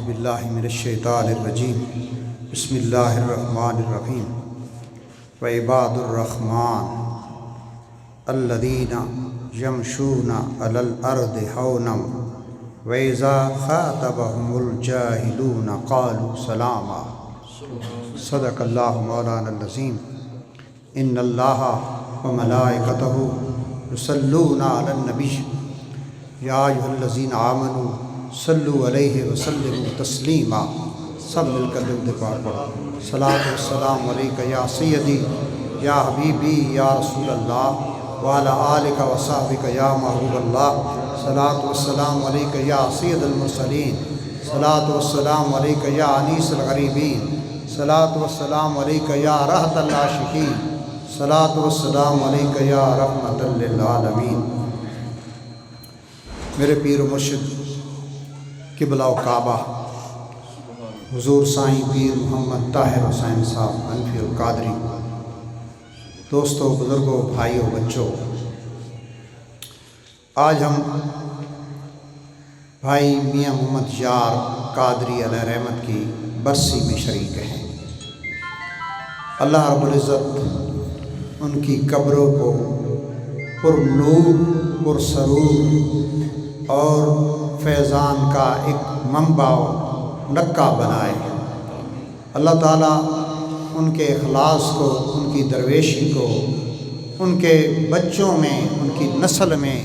باللہ من الشیطان الرجیم بسم اللہ الرحمن الرحیم وعباد الرحمن الذین یمشون علی الارض ہونا وَإِذَا خَاطَبَهُمُ الْجَاهِلُونَ قَالُوا سَلَامًا صدق اللہ مولانا العظیم ان اللہ وملائکتہ یصلون علی النبی یا ایھا الذین آمنوا صلوا علیہ وسلموا تسلیما سب مل کر درود پاک پڑھو صلاۃ والسلام علیک یا سیدی یا حبیبی یا رسول اللہ وعلی آلک وصحبک یا محبوب اللہ صلاۃ والسلام علیک یا سید المرسلین صلاۃ والسلام علیک یا انیس الغریبین صلاۃ والسلام علیک یا رحمۃ العاشقین صلاۃ والسلام علیک یا رحمۃ للعالمین۔ میرے پیر و مرشد قبلہ و کعبہ حضور سائیں پیر محمد طاہر حسین صاحب حنفی القادری، دوستوں، بزرگوں، بھائیوں، بچوں، آج ہم بھائی میاں محمد یار قادری علیہ رحمت کی برسی میں شریک ہیں۔ اللہ رب العزت ان کی قبروں کو پر نور، پر سرور اور فیضان کا ایک منبع و نکہ بنائے۔ اللہ تعالیٰ ان کے اخلاص کو، ان کی درویشی کو ان کے بچوں میں، ان کی نسل میں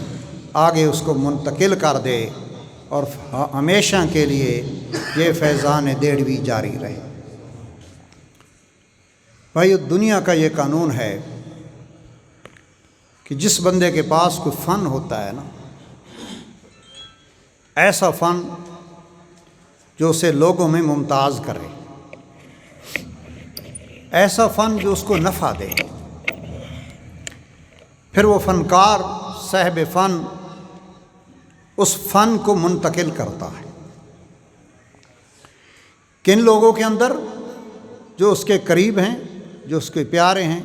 آگے اس کو منتقل کر دے اور ہمیشہ کے لیے یہ فیضان دیڑوی جاری رہے۔ بھائی، دنیا کا یہ قانون ہے کہ جس بندے کے پاس کوئی فن ہوتا ہے نا، ایسا فن جو اسے لوگوں میں ممتاز کرے، ایسا فن جو اس کو نفع دے، پھر وہ فنکار صاحب فن اس فن کو منتقل کرتا ہے۔ کن لوگوں کے اندر؟ جو اس کے قریب ہیں، جو اس کے پیارے ہیں،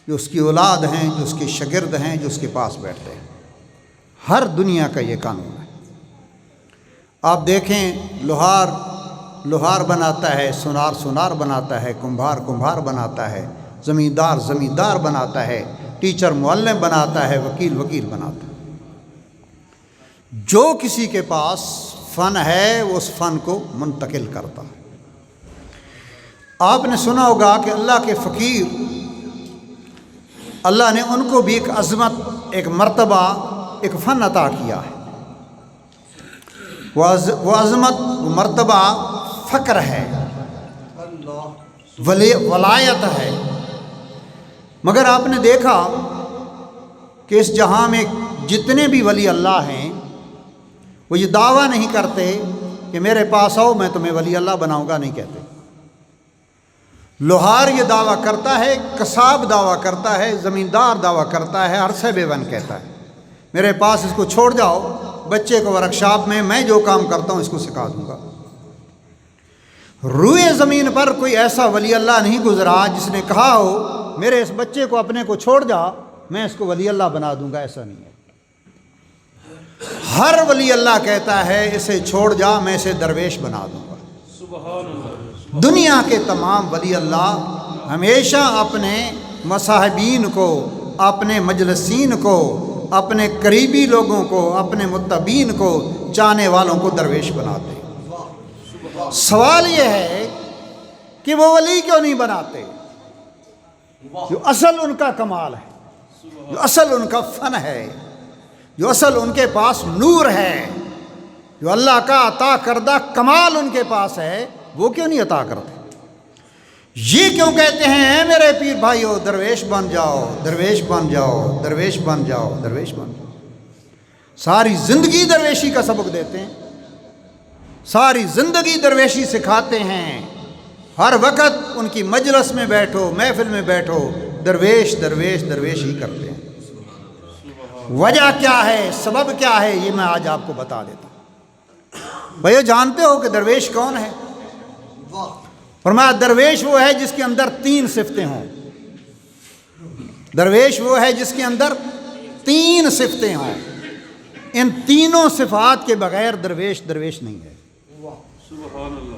جو اس کی اولاد ہیں، جو اس کے شاگرد ہیں، جو اس کے پاس بیٹھتے ہیں۔ ہر دنیا کا یہ قانون ہے۔ آپ دیکھیں، لوہار بناتا ہے، سونار بناتا ہے، کمبھار بناتا ہے، زمیندار بناتا ہے، ٹیچر معلم بناتا ہے، وکیل بناتا ہے۔ جو کسی کے پاس فن ہے وہ اس فن کو منتقل کرتا ہے۔ آپ نے سنا ہوگا کہ اللہ کے فقیر، اللہ نے ان کو بھی ایک عظمت، ایک مرتبہ، ایک فن عطا کیا ہے۔ وہ عظمت، وہ مرتبہ فقر ہے، ولایت ہے۔ مگر آپ نے دیکھا کہ اس جہاں میں جتنے بھی ولی اللہ ہیں وہ یہ دعویٰ نہیں کرتے کہ میرے پاس آؤ میں تمہیں ولی اللہ بناؤں گا، نہیں کہتے۔ لوہار یہ دعویٰ کرتا ہے، قصاب دعویٰ کرتا ہے، زمیندار دعویٰ کرتا ہے، ہر صاحب ون کہتا ہے میرے پاس اس کو چھوڑ جاؤ، بچے کو ورکشاپ میں جو کام کرتا ہوں اس کو سکھا دوں گا۔ روئے زمین پر کوئی ایسا ولی اللہ نہیں گزرا جس نے کہا ہو میرے اس بچے کو اپنے کو چھوڑ جا، میں اس کو ولی اللہ بنا دوں گا، ایسا نہیں ہے۔ ہر ولی اللہ کہتا ہے اسے چھوڑ جا، میں اسے درویش بنا دوں گا۔ دنیا کے تمام ولی اللہ ہمیشہ اپنے مصاحبین کو، اپنے مجلسین کو، اپنے قریبی لوگوں کو، اپنے متبین کو، چاہنے والوں کو درویش بناتے ہیں۔ سوال یہ ہے کہ وہ ولی کیوں نہیں بناتے؟ جو اصل ان کا کمال ہے، جو اصل ان کا فن ہے، جو اصل ان کے پاس نور ہے، جو اللہ کا عطا کردہ کمال ان کے پاس ہے، وہ کیوں نہیں عطا کرتے؟ یہ کیوں کہتے ہیں اے میرے پیر بھائیو درویش بن جاؤ، درویش بن جاؤ، درویش بن جاؤ، درویش بن جاؤ؟ ساری زندگی درویشی کا سبق دیتے ہیں، ساری زندگی درویشی سکھاتے ہیں، ہر وقت ان کی مجلس میں بیٹھو، محفل میں بیٹھو، درویش درویش درویش ہی کرتے ہیں۔ وجہ کیا ہے، سبب کیا ہے، یہ میں آج آپ کو بتا دیتا ہوں۔ بھائیو، جانتے ہو کہ درویش کون ہے؟ فرمایا درویش وہ ہے جس کے اندر 3 صفتیں ہوں۔ درویش وہ ہے جس کے اندر 3 صفتیں ہوں۔ ان تینوں صفات کے بغیر درویش نہیں ہے۔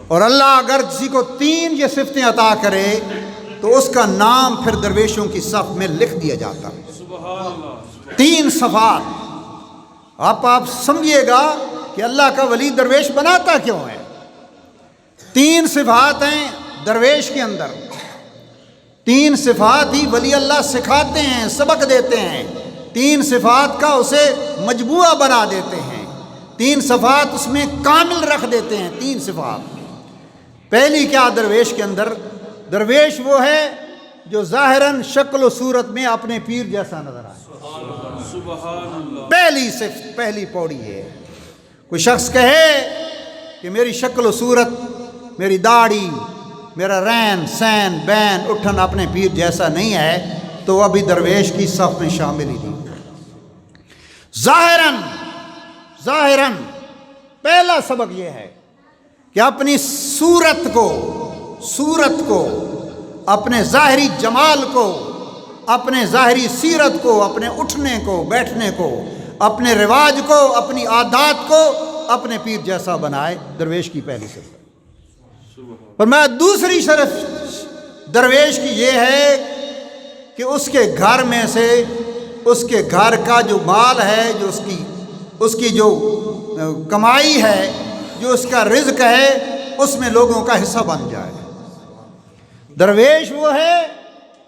اور اللہ اگر کسی کو 3 یہ صفتیں عطا کرے تو اس کا نام پھر درویشوں کی صف میں لکھ دیا جاتا ہے۔ 3 صفات آپ سمجھیے گا کہ اللہ کا ولی درویش بناتا کیوں ہے۔ 3 صفات ہیں درویش کے اندر، 3 صفات ہی ولی اللہ سکھاتے ہیں، سبق دیتے ہیں، 3 صفات کا اسے مجموعہ بنا دیتے ہیں، 3 صفات اس میں کامل رکھ دیتے ہیں۔ 3 صفات، پہلی کیا درویش کے اندر؟ درویش وہ ہے جو ظاہراً شکل و صورت میں اپنے پیر جیسا نظر آئے۔ پہلی صفت، پہلی پوڑی ہے۔ کوئی شخص کہے کہ میری شکل و صورت، میری داڑھی، میرا رین سین بین اٹھن اپنے پیر جیسا نہیں ہے تو وہ ابھی درویش کی صف میں شامل ہی نہیں۔ ظاہراً پہلا سبق یہ ہے کہ اپنی صورت کو، اپنے ظاہری جمال کو، اپنے ظاہری سیرت کو، اپنے اٹھنے کو، بیٹھنے کو، اپنے رواج کو، اپنی عادات کو اپنے پیر جیسا بنائے۔ درویش کی پہلی صفت۔ اور میں دوسری شرف درویش کی یہ ہے کہ اس کے گھر میں سے، اس کے گھر کا جو مال ہے، جو اس کی جو کمائی ہے، جو اس کا رزق ہے، اس میں لوگوں کا حصہ بن جائے۔ درویش وہ ہے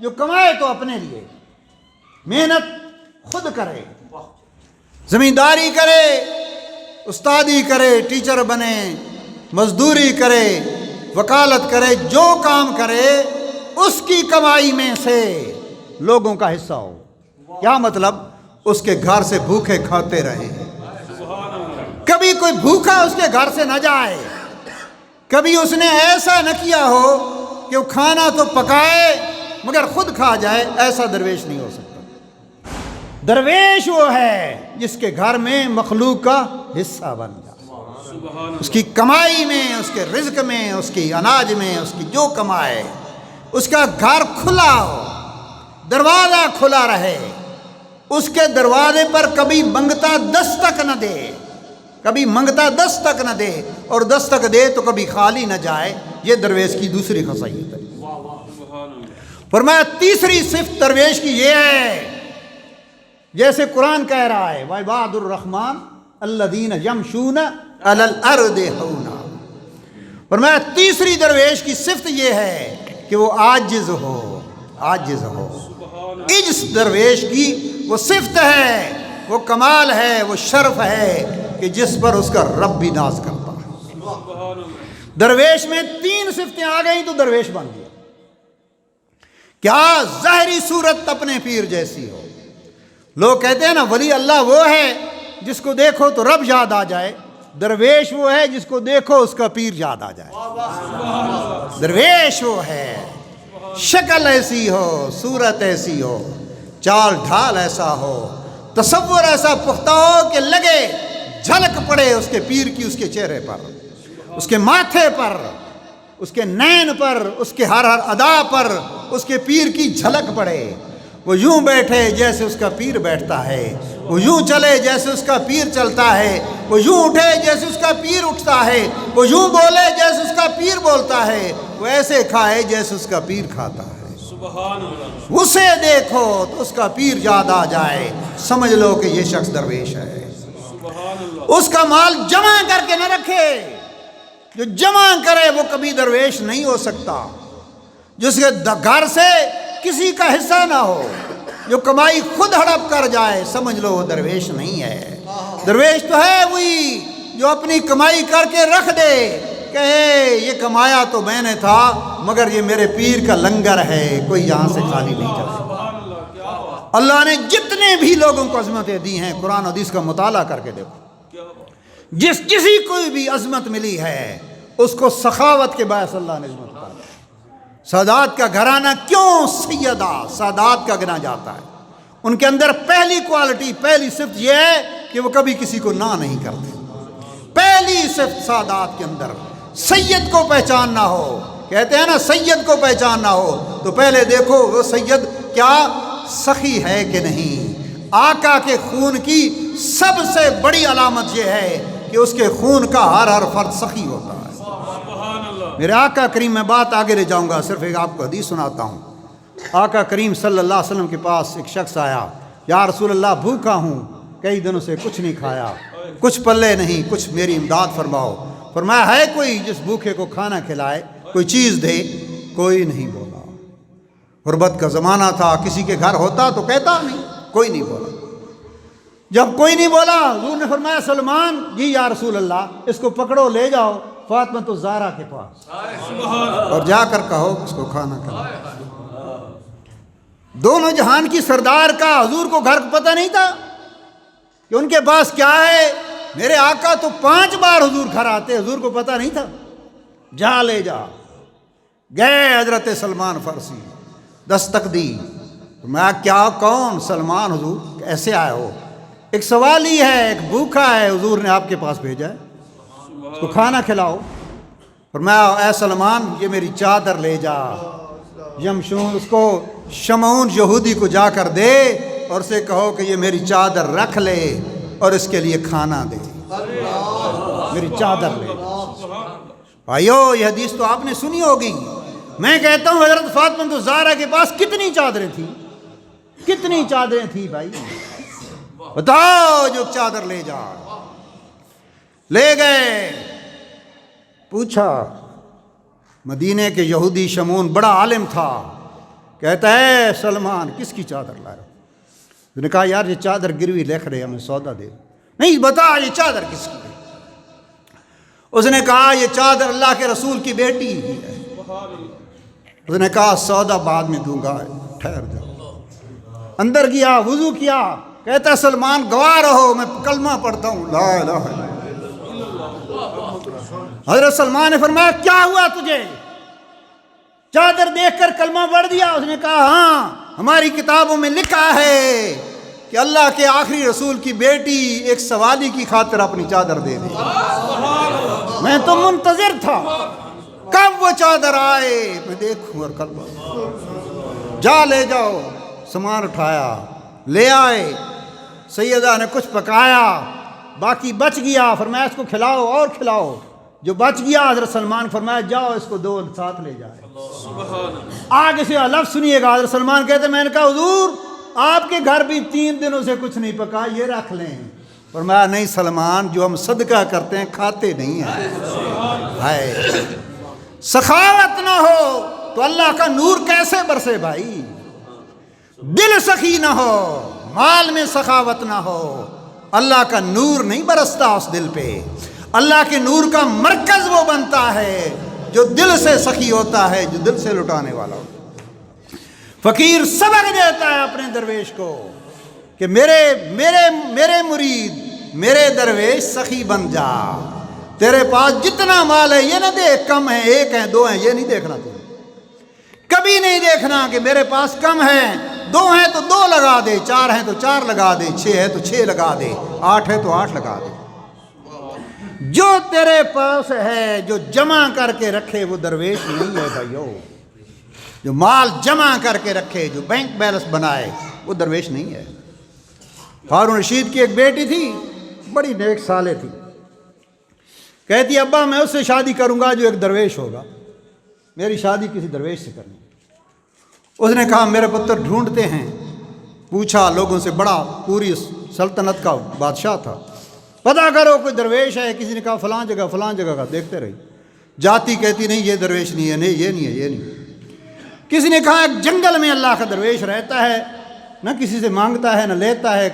جو کمائے تو اپنے لیے، محنت خود کرے، زمینداری کرے، استادی کرے، ٹیچر بنے، مزدوری کرے، وکالت کرے، جو کام کرے اس کی کمائی میں سے لوگوں کا حصہ ہو۔ کیا مطلب؟ اس کے گھر سے بھوکے کھاتے رہے، کبھی کوئی بھوکا اس کے گھر سے نہ جائے، کبھی اس نے ایسا نہ کیا ہو کہ وہ کھانا تو پکائے مگر خود کھا جائے۔ ایسا درویش نہیں ہو سکتا۔ درویش وہ ہے جس کے گھر میں مخلوق کا حصہ بن جائے، اس کی کمائی میں، اس کے رزق میں، اس کی اناج میں، اس کی جو کمائے، اس کا گھر کھلا ہو، دروازہ کھلا رہے، اس کے دروازے پر کبھی منگتا دستک نہ دے، کبھی منگتا دستک نہ دے، اور دستک دے تو کبھی خالی نہ جائے۔ یہ درویش کی دوسری خصیت ہے۔ فرمایا تیسری صفت درویش کی یہ ہے، جیسے قرآن کہہ رہا ہے وعباد الرحمن الذین یمشون علی الارض ہونا۔ فرمایا تیسری درویش کی صفت یہ ہے کہ وہ عاجز ہو، عاجز ہو۔ عجز درویش کی وہ صفت ہے، وہ کمال ہے، وہ شرف ہے کہ جس پر اس کا رب بھی ناز کرتا ہے۔ درویش میں 3 صفتیں آ گئیں تو درویش بن گیا۔ کیا؟ ظاہری صورت اپنے پیر جیسی ہو۔ لوگ کہتے ہیں نا ولی اللہ وہ ہے جس کو دیکھو تو رب یاد آ جائے، درویش وہ ہے جس کو دیکھو اس کا پیر یاد آ جائے۔ درویش وہ ہے شکل ایسی ہو، صورت ایسی ہو، چال ڈھال ایسا ہو، تصور ایسا پختہ ہو کہ لگے جھلک پڑے اس کے پیر کی، اس کے چہرے پر، اس کے ماتھے پر، اس کے نین پر، اس کے ہر ادا پر اس کے پیر کی جھلک پڑے۔ وہ یوں بیٹھے جیسے اس کا پیر بیٹھتا ہے، وہ یوں چلے جیسے اس کا پیر چلتا ہے، وہ یوں اٹھے جیسے اس کا پیر اٹھتا ہے، وہ یوں بولے جیسے اس کا پیر بولتا ہے، وہ ایسے کھائے جیسے اس کا پیر کھاتا ہے۔ اسے دیکھو تو اس کا پیر یاد آ جائے، سمجھ لو کہ یہ شخص درویش ہے۔ اس کا مال جمع کر کے نہ رکھے، جو جمع کرے وہ کبھی درویش نہیں ہو سکتا۔ جس کے گھر سے کسی کا حصہ نہ ہو، جو کمائی خود ہڑپ کر جائے، سمجھ لو وہ درویش نہیں ہے۔ درویش تو ہے وہی جو اپنی کمائی کر کے رکھ دے، کہے یہ کمایا تو میں نے تھا مگر یہ میرے پیر کا لنگر ہے، کوئی یہاں سے خالی نہیں چلا۔ اللہ نے جتنے بھی لوگوں کو عظمتیں دی ہیں، قرآن حدیث کا مطالعہ کر کے دیکھو، جس کسی کو بھی عظمت ملی ہے اس کو سخاوت کے باعث اللہ نے عظمت دی۔ سادات کا گھرانہ کیوں سیدہ سادات کا گنا جاتا ہے؟ ان کے اندر پہلی کوالٹی، پہلی صفت یہ ہے کہ وہ کبھی کسی کو نہ نہیں کرتے۔ پہلی صفت سادات کے اندر سید کو پہچاننا ہو، کہتے ہیں نا سید کو پہچاننا ہو تو پہلے دیکھو وہ سید کیا سخی ہے کہ نہیں۔ آقا کے خون کی سب سے بڑی علامت یہ ہے کہ اس کے خون کا ہر فرد سخی ہوتا ہے۔ میرے آقا کریم، میں بات آگے لے جاؤں گا، صرف ایک آپ کو حدیث سناتا ہوں۔ آقا کریم صلی اللہ علیہ وسلم کے پاس ایک شخص آیا، یا رسول اللہ بھوکا ہوں، کئی دنوں سے کچھ نہیں کھایا، کچھ پلے نہیں، کچھ میری امداد فرماؤ۔ فرمایا ہے کوئی جس بھوکے کو کھانا کھلائے، کوئی چیز دے؟ کوئی نہیں بولا۔ غربت کا زمانہ تھا، کسی کے گھر ہوتا تو کہتا نہیں، کوئی نہیں بولا۔ جب کوئی نہیں بولا، حضور نے فرمایا سلمان، جی یا رسول اللہ، اس کو پکڑو لے جاؤ فاطمہ الزہرا کے پاس اور جا کر کہو اس کو کھانا کھلائے۔ دونوں جہان کی سردار کا حضور کو گھر پتہ نہیں تھا کہ ان کے پاس کیا ہے۔ میرے آقا تو 5 بار حضور گھر آتے، حضور کو پتہ نہیں تھا۔ جا لے جا۔ گئے حضرت سلمان فارسی، دستک دی۔ میں کیا کون؟ سلمان حضور ایسے آئے ہو؟ ایک سوال ہی ہے، ایک بھوکا ہے، حضور نے آپ کے پاس بھیجا ہے، اس کو کھانا کھلاؤ۔ فرمایا اے سلمان، یہ میری چادر لے جا، یمشون، اس کو شمعون یہودی کو جا کر دے اور اسے کہو کہ یہ میری چادر رکھ لے اور اس کے لیے کھانا دے، میری چادر لے۔ بھائیو، یہ حدیث تو آپ نے سنی ہوگی۔ میں کہتا ہوں حضرت فاطمہ الزہرا کے پاس کتنی چادریں تھیں، کتنی چادریں تھیں بھائی، بتاؤ۔ جو چادر لے جا، لے گئے۔ پوچھا، مدینے کے یہودی شمعون بڑا عالم تھا، کہتا ہے سلمان کس کی چادر لا رہا؟ اس نے کہا یار یہ چادر گروی لکھ رہے، ہمیں سودا دے۔ نہیں، بتا یہ چادر کس کی ہے؟ اس نے کہا یہ چادر اللہ کے رسول کی بیٹی ہے۔ اس نے کہا سودا بعد میں دوں گا، ٹھہر جاؤ۔ اندر گیا، وضو کیا، کہتا سلمان گواہ رہو میں کلمہ پڑھتا ہوں، لا الہ الا اللہ۔ حضرت سلمان نے فرمایا کیا ہوا تجھے؟ چادر دیکھ کر کلمہ پڑھ دیا؟ اس نے کہا ہاں، ہماری کتابوں میں لکھا ہے کہ اللہ کے آخری رسول کی بیٹی ایک سوالی کی خاطر اپنی چادر دے دے۔ میں تو منتظر تھا کب وہ چادر آئے، میں دیکھوں اور کلمہ۔ جا لے جاؤ۔ سامان اٹھایا، لے آئے۔ سیدہ نے کچھ پکایا، باقی بچ گیا، فرمایا اس کو کھلاؤ اور کھلاؤ۔ جو بچ گیا حضرت سلمان فرمایا جاؤ اس کو دو ساتھ لے جائے۔ آگے سے لفظ سنیے گا، حضرت سلمان کہتے میں نے کہا حضور آپ کے گھر بھی 3 دنوں سے کچھ نہیں پکا، یہ رکھ لیں۔ فرمایا نہیں سلمان، جو ہم صدقہ کرتے ہیں کھاتے نہیں ہیں۔ ہائے، سخاوت نہ ہو تو اللہ کا نور کیسے برسے بھائی؟ دل سخی نہ ہو، مال میں سخاوت نہ ہو، اللہ کا نور نہیں برستا اس دل پہ۔ اللہ کے نور کا مرکز وہ بنتا ہے جو دل سے سخی ہوتا ہے، جو دل سے لٹانے والا ہوتا ہے۔ فقیر سبق دیتا ہے اپنے درویش کو کہ میرے مرید، میرے درویش سخی بن جا۔ تیرے پاس جتنا مال ہے یہ نہ دیکھ کم ہے، 1 ہے 2 ہیں، یہ نہیں دیکھنا تم، کبھی نہیں دیکھنا کہ میرے پاس کم ہے، 2 ہیں تو 2 لگا دے، 4 ہیں تو 4 لگا دے، 6 ہے تو 6 لگا دے، 8 ہے تو 8 لگا دے۔ جو تیرے پاس ہے، جو جمع کر کے رکھے وہ درویش نہیں ہے بھائیو۔ جو مال جمع کر کے رکھے، جو بینک بیلنس بنائے وہ درویش نہیں ہے۔ ہارون رشید کی ایک بیٹی تھی، بڑی نیک سالے تھی، کہتی ابا میں اس سے شادی کروں گا جو ایک درویش ہوگا، میری شادی کسی درویش سے کرنی۔ اس نے کہا میرے پتر ڈھونڈتے ہیں۔ پوچھا لوگوں سے، بڑا پوری سلطنت کا بادشاہ تھا، پتہ کرو کوئی درویش ہے۔ کسی نے کہا فلاں جگہ کا، دیکھتے رہی، جاتی کہتی نہیں یہ درویش نہیں ہے، نہیں یہ نہیں ہے، یہ نہیں۔ کسی نے کہا ایک جنگل میں اللہ کا درویش رہتا ہے، نہ کسی سے مانگتا ہے نہ لیتا ہے،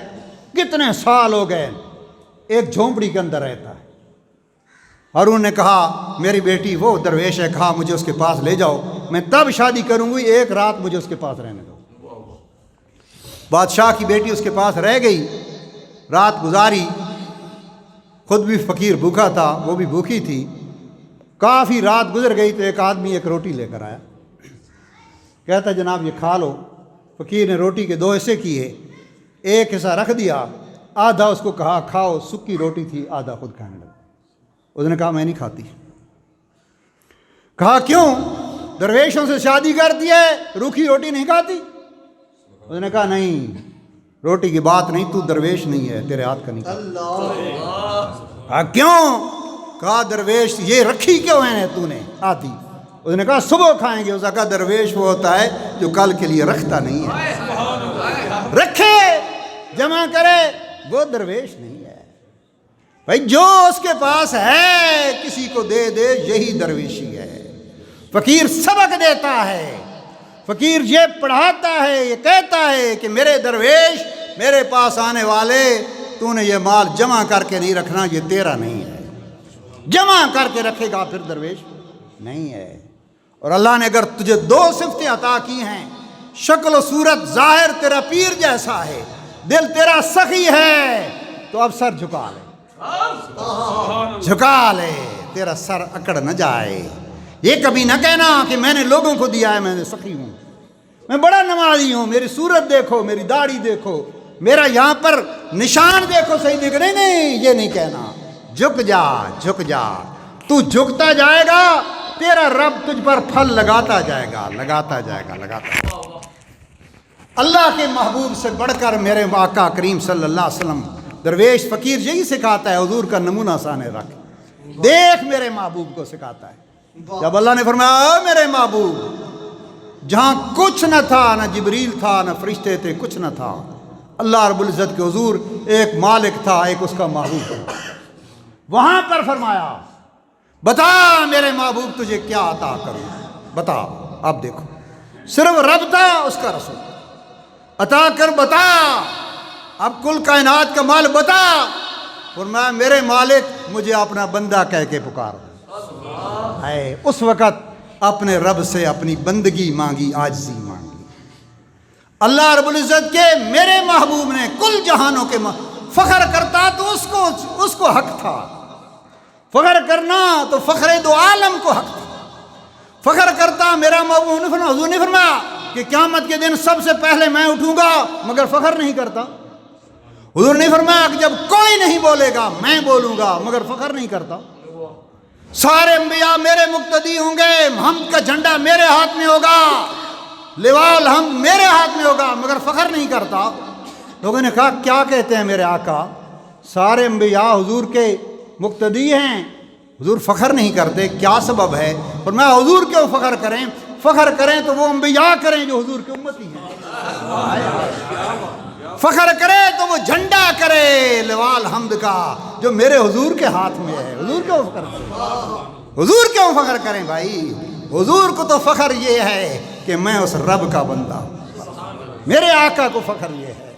کتنے سال ہو گئے، ایک جھونپڑی کے اندر رہتا ہے۔ ہارون نے کہا میری بیٹی وہ درویش ہے، کہا مجھے اس کے پاس لے جاؤ، میں تب شادی کروں گی، 1 رات مجھے اس کے پاس رہنے دو۔ بادشاہ کی بیٹی اس کے پاس رہ گئی، رات گزاری، خود بھی فقیر بھوکا تھا، وہ بھی بھوکی تھی۔ کافی رات گزر گئی تو ایک آدمی ایک روٹی لے کر آیا، کہتا جناب یہ کھا لو۔ فقیر نے روٹی کے 2 حصے کیے، ایک حصہ رکھ دیا، آدھا اس کو کہا کھاؤ، سکی روٹی تھی، آدھا خود کھانے لگا۔ اس نے کہا میں نہیں کھاتی۔ کہا کیوں؟ درویشوں سے شادی کرتی ہے، روکھی روٹی نہیں کھاتی؟ اس نے کہا نہیں، روٹی کی بات نہیں، تو درویش نہیں ہے، تیرے ہاتھ کا نہیں کھاتا۔ کہا کیوں؟ کہا درویش یہ رکھی کیوں ہے تو نے آدھی؟ اس نے کہا صبح کھائیں گے۔ اس نے کہا درویش وہ ہوتا ہے جو کل کے لیے رکھتا نہیں ہے، رکھے جمع کرے، وہ درویش نہیں ہے بھائی۔ جو اس کے پاس ہے کسی کو دے دے، یہی درویشی ہے۔ فقیر سبق دیتا ہے، فقیر یہ پڑھاتا ہے، یہ کہتا ہے کہ میرے درویش، میرے پاس آنے والے، تو نے یہ مال جمع کر کے نہیں رکھنا، یہ تیرا نہیں ہے۔ جمع کر کے رکھے گا پھر درویش نہیں ہے۔ اور اللہ نے اگر تجھے دو صفتیں عطا کی ہیں، شکل و صورت ظاہر تیرا پیر جیسا ہے، دل تیرا سخی ہے، تو اب سر جھکا لے، جھکا لے، تیرا سر اکڑ نہ جائے۔ یہ کبھی نہ کہنا کہ میں نے لوگوں کو دیا ہے، میں نے سخی ہوں، میں بڑا نمازی ہوں، میری صورت دیکھو، میری داڑھی دیکھو، میرا یہاں پر نشان دیکھو، صحیح دیکھ رہے، نہیں یہ نہیں کہنا۔ جھک جا، جھک جا، تو جھکتا جائے گا، تیرا رب تجھ پر پھل لگاتا جائے گا، لگاتا جائے گا، لگاتا جائے گا۔ اللہ کے محبوب سے بڑھ کر میرے آقا کریم صلی اللہ علیہ وسلم، درویش فقیر یہی سکھاتا ہے، حضور کا نمونہ سامنے رکھ، دیکھ میرے محبوب کو سکھاتا ہے۔ جب اللہ نے فرمایا اے میرے محبوب، جہاں کچھ نہ تھا، نہ جبریل تھا، نہ فرشتے تھے، کچھ نہ تھا، اللہ رب العزت کے حضور ایک مالک تھا، ایک اس کا محبوب تھا، وہاں پر فرمایا بتا میرے محبوب تجھے کیا عطا کروں، بتا۔ اب دیکھو صرف رب تھا، اس کا رسول، عطا کر بتا، اب کل کائنات کا مال بتا۔ فرمایا میرے مالک مجھے اپنا بندہ کہہ کے پکار۔ ہے اس وقت اپنے رب سے اپنی بندگی مانگی، عاجزی مانگی۔ اللہ رب العزت کے میرے محبوب نے کل جہانوں کے فخر کرتا تو اس کو حق تھا، فخر کرنا تو فخر دو عالم کو حق تھا۔ فخر کرتا میرا محبوب نے فرمایا، حضور نے فرمایا کہ قیامت کے دن سب سے پہلے میں اٹھوں گا، مگر فخر نہیں کرتا۔ حضور نے فرمایا کہ جب کوئی نہیں بولے گا میں بولوں گا، مگر فخر نہیں کرتا۔ سارے انبیاء میرے مقتدی ہوں گے، حمد کا جھنڈا میرے ہاتھ میں ہوگا، لیوال حمد میرے ہاتھ میں ہوگا، مگر فخر نہیں کرتا۔ لوگوں نے کہا کیا کہتے ہیں میرے آقا، سارے انبیاء حضور کے مقتدی ہیں، حضور فخر نہیں کرتے، کیا سبب ہے؟ فرمایا حضور کیوں فخر کریں؟ فخر کریں تو وہ انبیاء کریں جو حضور کے امتی ہیں، فخر کرے تو وہ جھنڈا کرے لیوال حمد کا جو میرے حضور کے ہاتھ میں ہے۔ حضور کیوں فخر کریں؟ حضور کیوں فخر کریں بھائی؟ حضور کو تو فخر یہ ہے کہ میں اس رب کا بندہ ہوں، میرے آقا کو فخر یہ ہے۔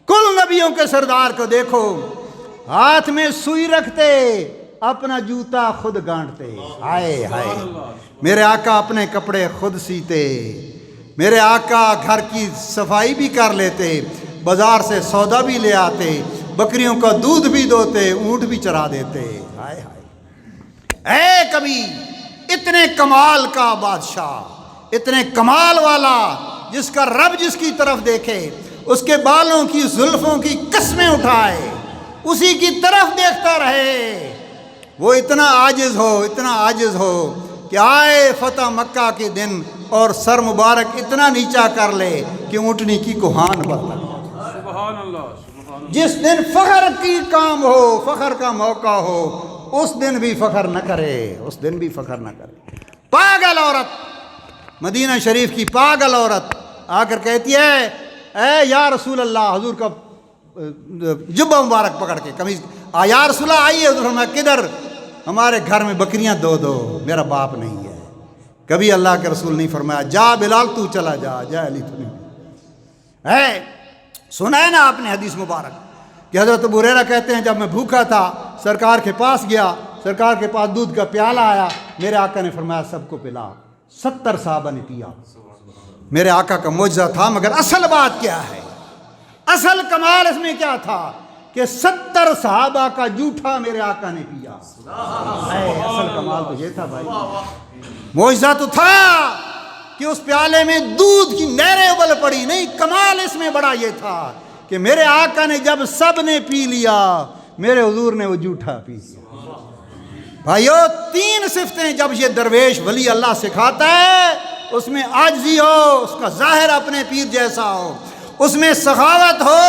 کل نبیوں کے سردار کو دیکھو، ہاتھ میں سوئی رکھتے، اپنا جوتا خود گانٹتے، ہائے ہائے، میرے آقا اپنے کپڑے خود سیتے، میرے آقا گھر کی صفائی بھی کر لیتے، بازار سے سودا بھی لے آتے، بکریوں کا دودھ بھی دوتے، اونٹ بھی چرا دیتے، ہائے ہائے۔ اے کبھی اتنے کمال کا بادشاہ، اتنے کمال والا، جس کا رب جس کی طرف دیکھے اس کے بالوں کی زلفوں کی قسمیں اٹھائے، اسی کی طرف دیکھتا رہے، وہ اتنا عاجز ہو، اتنا عاجز ہو کہ آئے فتح مکہ کے دن اور سر مبارک اتنا نیچا کر لے کہ اونٹنی کی کوہان پر لگے۔ جس دن فخر کی کام ہو، فخر کا موقع ہو، اس دن بھی فخر نہ کرے، اس دن بھی فخر نہ کرے۔ پاگل عورت، مدینہ شریف کی پاگل عورت آ کر کہتی ہے اے یا رسول اللہ، حضور کا جبہ مبارک پکڑ کے قمیض، یا رسول اللہ آئیے، حضور فرمایا کدھر؟ ہمارے گھر میں بکریاں دو، میرا باپ نہیں ہے۔ کبھی اللہ کے رسول نہیں فرمایا جا بلال تو چلا جا، جا علی تو نہیں ہے۔ سنا ہے نا آپ نے حدیث مبارک کہ حضرت ابو ہریرہ کہتے ہیں جب میں بھوکا تھا سرکار کے پاس گیا، سرکار کے پاس دودھ کا پیالہ آیا، میرے آقا نے فرمایا سب کو پلا، 70 صحابہ نے پیا۔ میرے آقا کا معجزہ تھا، مگر اصل بات کیا ہے؟ اصل کمال اس میں کیا تھا کہ 70 صحابہ کا جھوٹا میرے آقا نے پیا۔ اصل کمال تو یہ تھا بھائی، معجزہ تو تھا کہ اس پیالے میں دودھ کی نہریں ابل پڑی، نہیں، کمال اس میں بڑا یہ تھا کہ میرے آقا نے جب سب نے پی لیا، میرے حضور نے وہ جھوٹا پی لیا۔ بھائیو 3 صفتیں جب یہ درویش ولی اللہ سکھاتا ہے، اس میں عاجزی ہو، اس کا ظاہر اپنے پیر جیسا ہو، اس میں سخاوت ہو،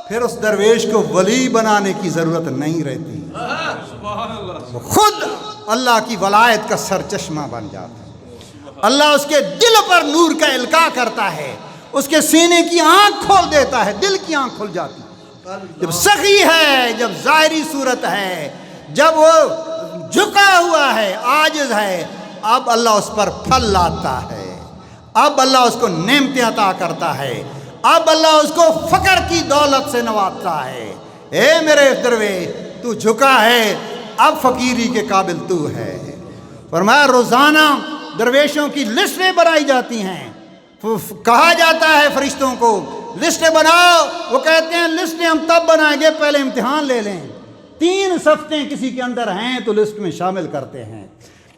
پھر اس درویش کو ولی بنانے کی ضرورت نہیں رہتی، وہ خود اللہ کی ولایت کا سرچشمہ بن جاتا ہے۔ اللہ اس کے دل پر نور کا القاء کرتا ہے، اس کے سینے کی آنکھ کھول دیتا ہے، دل کی آنکھ کھل جاتی ہے۔ جب سخی ہے، جب ظاہری صورت ہے، جب وہ جھکا ہوا ہے، عاجز ہے، اب اللہ اس پر پھل لاتا ہے، اب اللہ اس کو نعمتیں عطا کرتا ہے، اب اللہ اس کو فقر کی دولت سے نوازتا ہے۔ اے میرے درویش، تو جھکا ہے، اب فقیری کے قابل تو ہے۔ فرمایا روزانہ درویشوں کی لسٹیں بنائی جاتی ہیں، کہا جاتا ہے فرشتوں کو لسٹیں بناؤ، وہ کہتے ہیں لسٹیں ہم تب بنائیں گے پہلے امتحان لے لیں، 3 صفتیں کسی کے اندر ہیں تو لسٹ میں شامل کرتے ہیں۔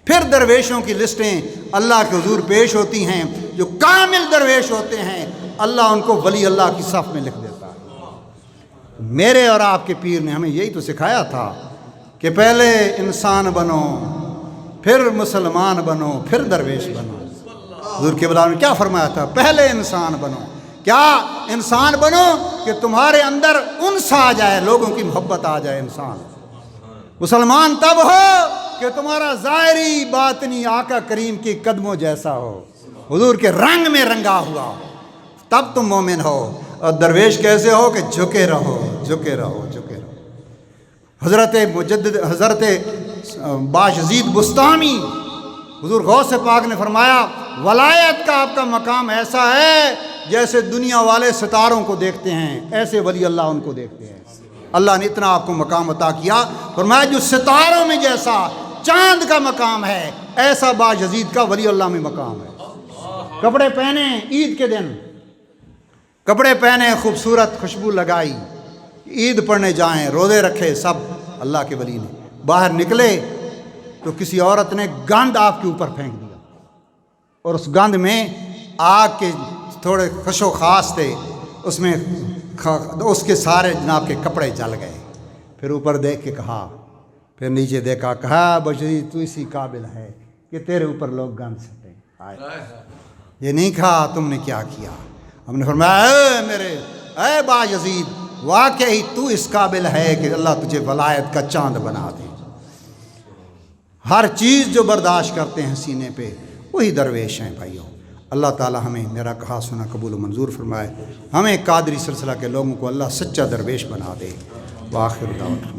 پھر درویشوں کی لسٹیں اللہ کے حضور پیش ہوتی ہیں، جو کامل درویش ہوتے ہیں اللہ ان کو ولی اللہ کی صف میں لکھ دیتا ہے۔ میرے اور آپ کے پیر نے ہمیں یہی تو سکھایا تھا کہ پہلے انسان بنو، پھر مسلمان بنو، پھر درویش بنو۔ حضور کے بلال نے کیا فرمایا تھا؟ پہلے انسان بنو۔ کیا انسان بنو کہ تمہارے اندر انس آ جائے، لوگوں کی محبت آ جائے انسان۔ مسلمان تب ہو کہ تمہارا ظاہری باطنی آقا کریم کے قدموں جیسا ہو، حضور کے رنگ میں رنگا ہوا ہو، تب تم مومن ہو۔ اور درویش کیسے ہو کہ جھکے رہو، جھکے رہو، جھکے رہو۔ حضرت مجدد حضرت باشزید بستامی حضور غوث پاک نے فرمایا ولایت کا آپ کا مقام ایسا ہے جیسے دنیا والے ستاروں کو دیکھتے ہیں، ایسے ولی اللہ ان کو دیکھتے ہیں۔ اللہ نے اتنا آپ کو مقام عطا کیا، فرمایا جو ستاروں میں جیسا چاند کا مقام ہے ایسا باشزید کا ولی اللہ میں مقام ہے۔ کپڑے پہنے عید کے دن، کپڑے پہنے، خوبصورت خوشبو لگائی، عید پڑھنے جائیں، روزے رکھے، سب اللہ کے ولی نے۔ باہر نکلے تو کسی عورت نے گند آپ کے اوپر پھینک دیا، اور اس گند میں آگ کے تھوڑے خش و خاص تھے، اس میں اس کے سارے جناب کے کپڑے جل گئے۔ پھر اوپر دیکھ کے کہا، پھر نیچے دیکھا، کہا بشری تو اسی قابل ہے کہ تیرے اوپر لوگ گند سٹیں۔ یہ نہیں کہا تم نے کیا کیا، ہم نے فرمایا اے بایزید واقعی تو اس قابل ہے کہ اللہ تجھے ولایت کا چاند بنا دے۔ ہر چیز جو برداشت کرتے ہیں سینے پہ وہی درویش ہیں بھائیوں۔ اللہ تعالی ہمیں میرا کہا سنا قبول و منظور فرمائے، ہمیں قادری سلسلہ کے لوگوں کو اللہ سچا درویش بنا دے۔ وآخر دعوانا